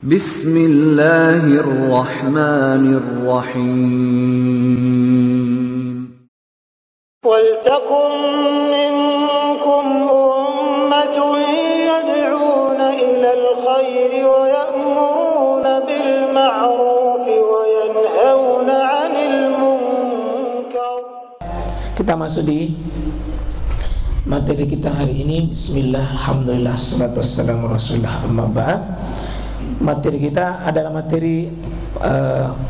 Bismillahirrahmanirrahim. Waltakum minkum ummatun yad'una ilal khairi wa ya'muruna bil ma'rufi wa yanhauna 'anil munkar. Kita masuk di materi kita hari ini. Bismillah, alhamdulillah, salatu wassalamu rasulullah, amma ba'd. Materi kita adalah materi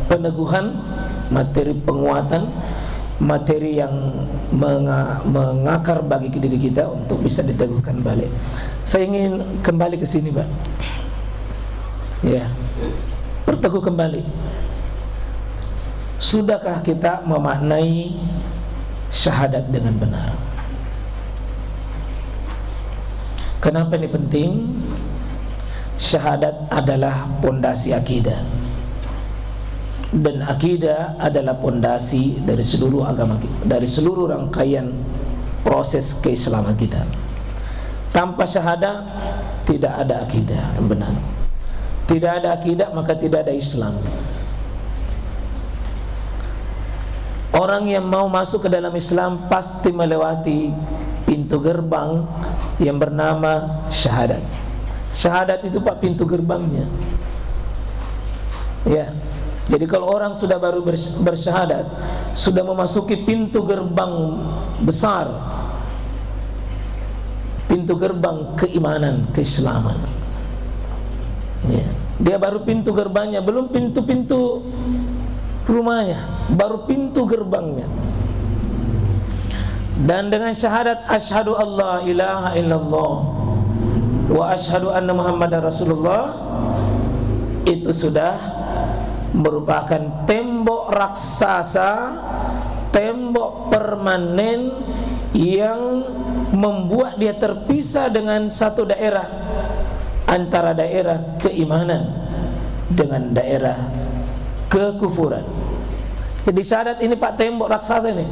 peneguhan, materi penguatan, materi yang mengakar bagi diri kita untuk bisa diteguhkan balik. Saya ingin kembali ke sini, Pak. Ya, berteguh kembali. Sudahkah kita memaknai syahadat dengan benar? Kenapa ini penting? Syahadat adalah pondasi akidah, dan akidah adalah pondasi dari seluruh agama kita, dari seluruh rangkaian proses keislaman kita. Tanpa syahadat tidak ada akidah yang benar. Tidak ada akidah maka tidak ada Islam. Orang yang mau masuk ke dalam Islam pasti melewati pintu gerbang yang bernama syahadat. Syahadat itu, Pak, pintu gerbangnya. Ya. Jadi kalau orang sudah baru bersyahadat, sudah memasuki pintu gerbang besar, pintu gerbang keimanan, keislaman. Ya. Dia baru pintu gerbangnya, belum pintu-pintu rumahnya, baru pintu gerbangnya. Dan dengan syahadat asyhadu alla ilaha illallah wa asyhadu anna muhammadar rasulullah, itu sudah merupakan tembok raksasa, tembok permanen yang membuat dia terpisah dengan satu daerah, antara daerah keimanan dengan daerah kekufuran. Jadi syahadat ini, Pak, tembok raksasa ini.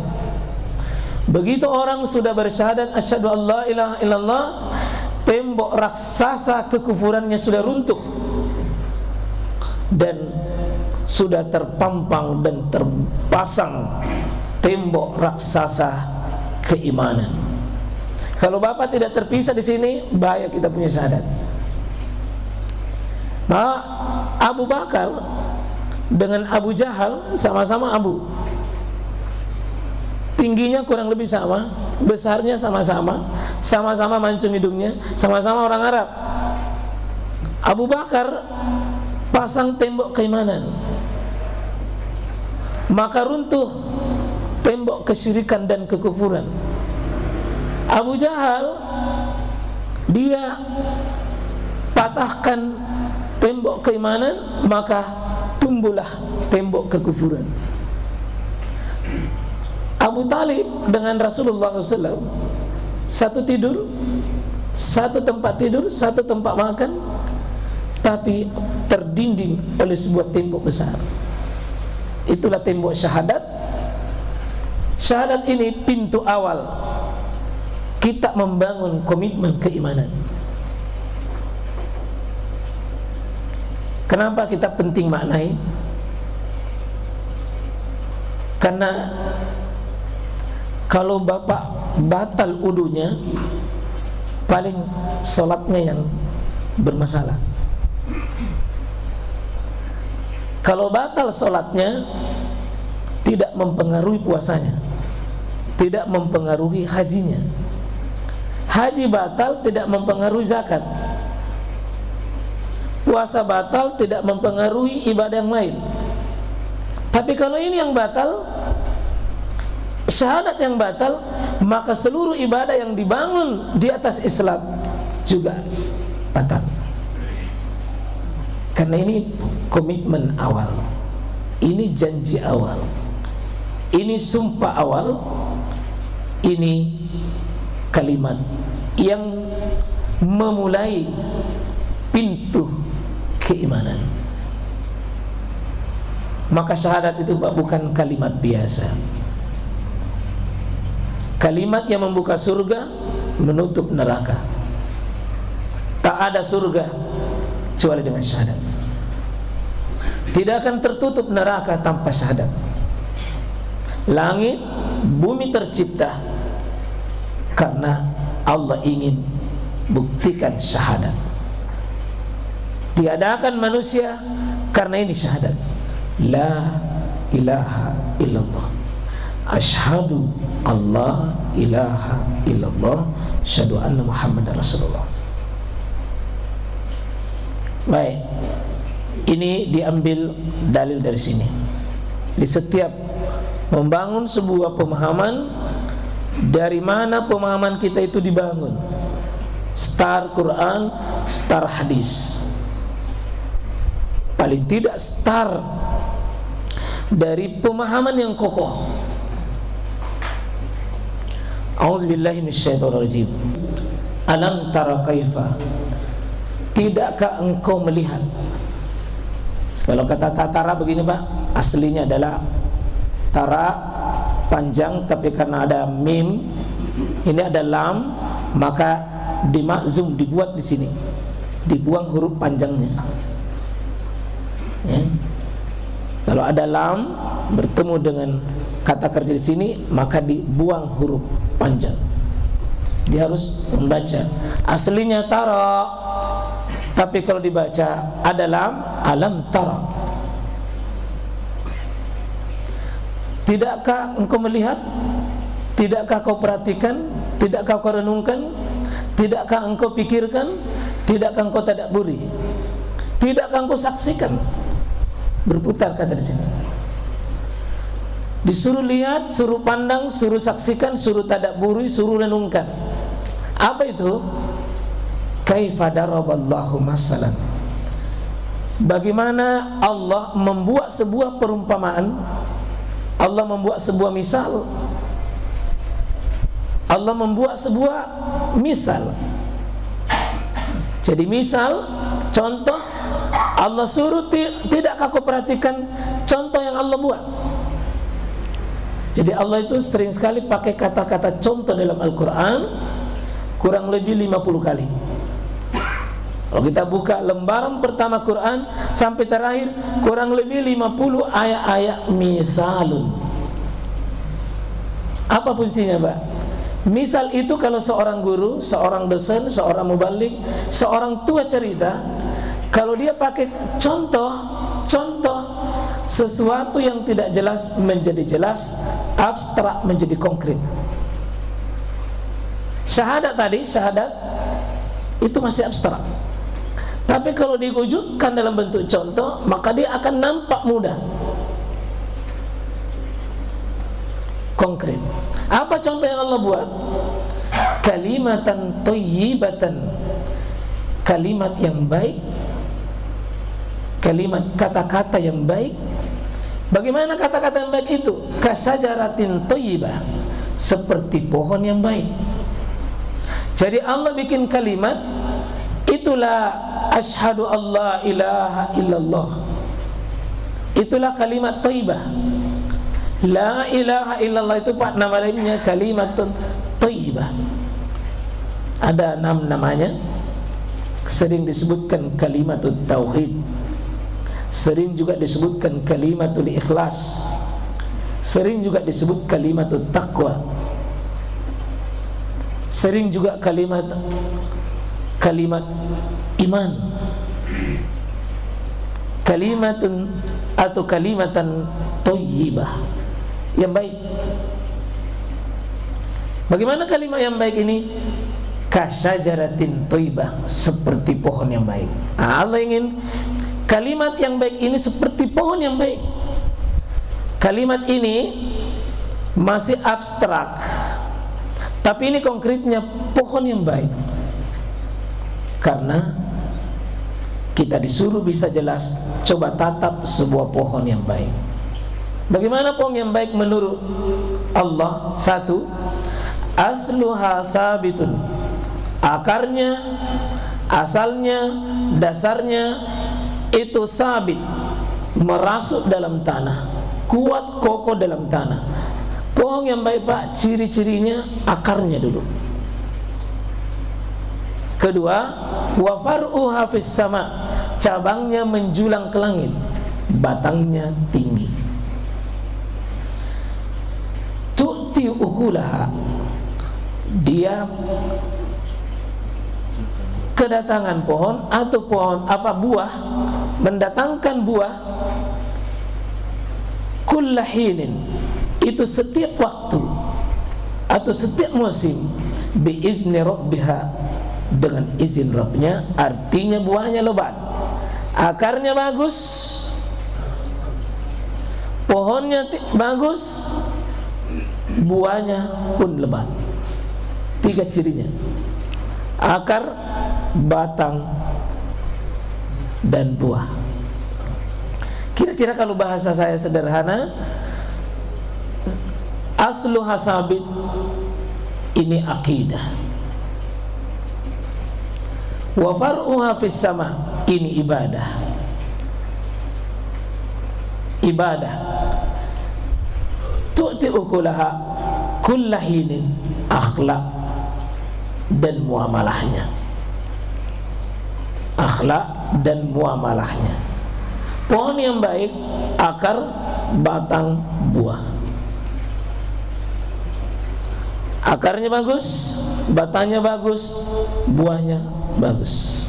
Begitu orang sudah bersyahadat asyhadu alla ilaha illallah, tembok raksasa kekufurannya sudah runtuh dan sudah terpampang dan terpasang tembok raksasa keimanan. Kalau Bapak tidak terpisah di sini, bahaya kita punya syahadat. Nah, Abu Bakar dengan Abu Jahal sama-sama Abu. Tingginya kurang lebih sama, besarnya sama-sama, sama-sama mancung hidungnya, sama-sama orang Arab. Abu Bakar pasang tembok keimanan, maka runtuh tembok kesyirikan dan kekufuran. Abu Jahal, dia patahkan tembok keimanan, maka tumbuhlah tembok kekufuran. Abu Talib dengan Rasulullah SAW satu tidur, satu tempat tidur, satu tempat makan, tapi terdinding oleh sebuah tembok besar. Itulah tembok syahadat. Syahadat ini pintu awal kita membangun komitmen keimanan. Kenapa kita penting maknai? Karena kalau Bapak batal wudunya, paling sholatnya yang bermasalah. Kalau batal sholatnya, tidak mempengaruhi puasanya, tidak mempengaruhi hajinya. Haji batal tidak mempengaruhi zakat. Puasa batal tidak mempengaruhi ibadah yang lain. Tapi kalau ini yang batal, syahadat yang batal, maka seluruh ibadah yang dibangun di atas Islam juga batal. Karena ini komitmen awal, ini janji awal, ini sumpah awal, ini kalimat yang memulai pintu keimanan. Maka syahadat itu, Pak, bukan kalimat biasa. Kalimat yang membuka surga, menutup neraka. Tak ada surga kecuali dengan syahadat. Tidak akan tertutup neraka tanpa syahadat. Langit, bumi tercipta karena Allah ingin buktikan syahadat. Diadakan manusia karena ini syahadat. La ilaha illallah. Asyhadu Allah ilaha illallah, asyhadu anna Muhammadar Rasulullah. Baik, ini diambil dalil dari sini. Di setiap membangun sebuah pemahaman, dari mana pemahaman kita itu dibangun? Start Quran, start hadis. Paling tidak start dari pemahaman yang kokoh. A'udzubillahi minasyaitonirrajim. Alam tara kaifa? Tidakkah engkau melihat? Kalau kata tatara begini Pak, aslinya adalah tara panjang, tapi karena ada mim, ini ada lam, maka dimakzum, dibuat di sini, dibuang huruf panjangnya. Ya. Kalau ada lam bertemu dengan kata kerja di sini, maka dibuang huruf panjang. Dia harus membaca. Aslinya tara, tapi kalau dibaca ada lam, alam tara. Tidakkah engkau melihat? Tidakkah kau perhatikan? Tidakkah kau renungkan? Tidakkah engkau pikirkan? Tidakkah engkau tadabburi? Tidakkah engkau saksikan? Berputar kata di sini. Disuruh lihat, suruh pandang, suruh saksikan, suruh tadabburi, suruh renungkan. Apa itu? Kaifa daraballahu masalan. Bagaimana Allah membuat sebuah perumpamaan, Allah membuat sebuah misal, Allah membuat sebuah misal. Jadi misal, contoh, Allah suruh, tidakkah kau perhatikan contoh yang Allah buat? Jadi Allah itu sering sekali pakai kata-kata contoh dalam Al-Quran, kurang lebih 50 kali. Kalau kita buka lembaran pertama Quran sampai terakhir, kurang lebih 50 ayat-ayat misalun. Apa fungsinya Pak? Misal itu kalau seorang guru, seorang dosen, seorang mubalik, seorang tua cerita, kalau dia pakai contoh sesuatu yang tidak jelas menjadi jelas, abstrak menjadi konkret. Syahadat tadi, syahadat itu masih abstrak. Tapi kalau diwujudkan dalam bentuk contoh, maka dia akan nampak mudah, konkret. Apa contoh yang Allah buat? Kalimatan thayyibatan, kalimat yang baik, kalimat kata-kata yang baik. Bagaimana kata-kata yang baik itu? Kasajaratin thayyibah, seperti pohon yang baik. Jadi Allah bikin kalimat, itulah asyhadu alla ilaha illallah. Itulah kalimat thayyibah. La ilaha illallah itu Pak, nama lainnya kalimatun thayyibah. Ada 6 namanya. Sering disebutkan kalimatut tauhid, sering juga disebutkan kalimatul ikhlas, sering juga disebut kalimatut taqwa, sering juga kalimat iman, kalimatun atau kalimatan thayyibah, yang baik. Bagaimana kalimat yang baik ini? Kasajaratin thayyibah, seperti pohon yang baik. Allah ingin kalimat yang baik ini seperti pohon yang baik. Kalimat ini masih abstrak, tapi ini konkretnya pohon yang baik. Karena kita disuruh bisa jelas, coba tatap sebuah pohon yang baik. Bagaimana pohon yang baik menurut Allah? 1, asluha thabitun, akarnya, asalnya, dasarnya itu sabit, merasuk dalam tanah, kuat kokoh dalam tanah. Pohon yang baik Pak, ciri-cirinya akarnya dulu. Kedua, wa far'uha fis sama, cabangnya menjulang ke langit, batangnya tinggi. Tu'ti ukulaha, dia kedatangan pohon atau pohon buah, mendatangkan buah kullahinin, itu setiap waktu atau setiap musim, biizni rabbiha, dengan izin Rabbnya. Artinya buahnya lebat, akarnya bagus, pohonnya bagus, buahnya pun lebat. 3 cirinya: akar, batang, dan buah. Kira-kira kalau bahasa saya sederhana, aslu hasabit ini akidah, wa far'uha fis sama, ini ibadah. Ibadah. Tu'ti ukulaha kullahinin, akhlak dan muamalahnya. Akhlak dan muamalahnya. Pohon yang baik, akar, batang, buah. Akarnya bagus, batangnya bagus, buahnya bagus.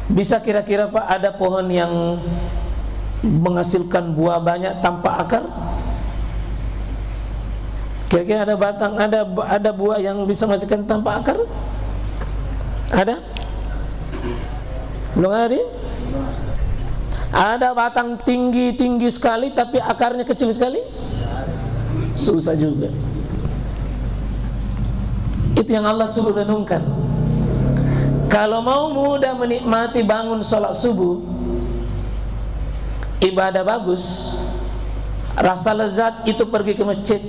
Bisa kira-kira Pak ada pohon yang menghasilkan buah banyak tanpa akar? Kira-kira ada batang, ada buah yang bisa menghasilkan tanpa akar? Ada? Belum ada? Ada batang tinggi sekali tapi akarnya kecil sekali? Susah juga. Itu yang Allah suruh renungkan. Kalau mau mudah menikmati bangun sholat subuh, ibadah bagus, rasa lezat itu pergi ke masjid,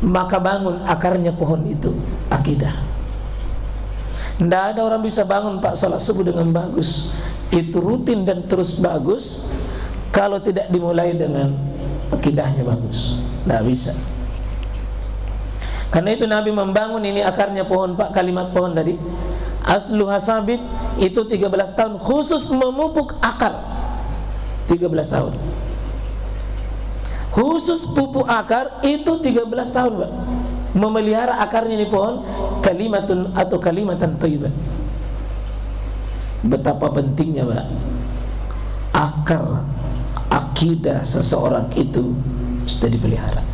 maka bangun akarnya pohon itu, akidah. Tidak ada orang bisa bangun Pak sholat subuh dengan bagus, itu rutin dan terus bagus, kalau tidak dimulai dengan akidahnya bagus. Tidak bisa. Karena itu Nabi membangun ini akarnya pohon Pak, kalimat pohon tadi aslu hasabit itu 13 tahun khusus memupuk akar. 13 tahun khusus pupuk akar itu 13 tahun Pak, memelihara akarnya di pohon, kalimatun atau kalimatan thayyibah. Betapa pentingnya Pak akar akidah seseorang itu sudah dipelihara.